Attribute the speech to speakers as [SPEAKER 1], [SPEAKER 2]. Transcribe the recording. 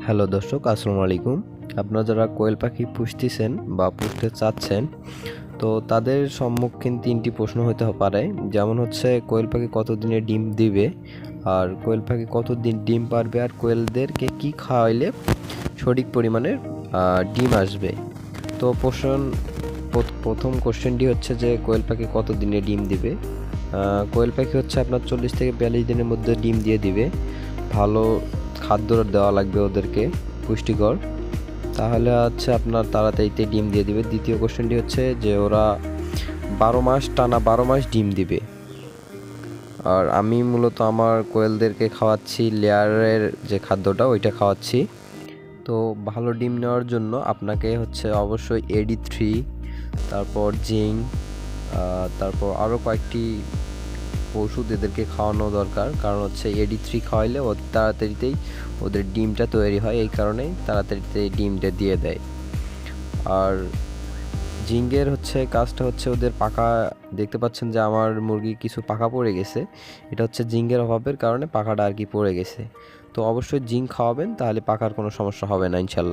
[SPEAKER 1] Hello দর্শক, আসসালামু আলাইকুম। আপনারা যারা কোয়েল পাখি পুষতেছেন বা পুষতে চাচ্ছেন, তো তাদের সম্মুখীন 3টি প্রশ্ন হতে পারে। যেমন হচ্ছে কোয়েল পাখি কতদিনে ডিম দিবে, আর কোয়েল পাখি কতদিন ডিম পারবে, আর কোয়েলদেরকে কি খাওয়াইলে সঠিক পরিমাণের ডিম আসবে। তো প্রথম কোশ্চেনটি হচ্ছে যে কোয়েল পাখি কতদিনে ডিম দিবে। কোয়েল পাখি হচ্ছে আপনার 40 থেকে 42 দিনের মধ্যে ডিম দিয়ে দিবে। ভালো খাদ্য দেওয়া লাগবে ওদেরকে, পুষ্টিকর, তাহলে হচ্ছে আপনার তাড়াতাড়িতে ডিম দিয়ে দিবে। দ্বিতীয় কোশ্চেনটি হচ্ছে যে ওরা 12 মাস টানা 12 মাস ডিম দিবে। আর আমি মূলত আমার কোয়েলদেরকে খাওয়াচ্ছি লেয়ারের যে খাদ্যটা, ওইটা খাওয়াচ্ছি। তো ভালো ডিম নেওয়ার জন্য আপনাকে হচ্ছে অবশ্যই AD3, তারপর জিঙ্ক, তারপর আরও কয়েকটি ওষুধ এদেরকে খাওয়ানো দরকার। কারণ হচ্ছে AD3 খাওয়াইলে তাড়াতাড়িতেই ওদের ডিমটা তৈরি হয়, এই কারণেই তাড়াতাড়িতে ডিমটা দিয়ে দেয়। আর জিঙ্কের হচ্ছে কাজটা হচ্ছে ওদের পাখা, দেখতে পাচ্ছেন যে আমার মুরগি কিছু পাখা পড়ে গেছে, এটা হচ্ছে জিঙ্কের অভাবের কারণে পাখাটা আর কি পড়ে গেছে। তো অবশ্যই জিঙ্ক খাওয়াবেন, তাহলে পাখার কোনো সমস্যা হবে না ইনশাল্লাহ।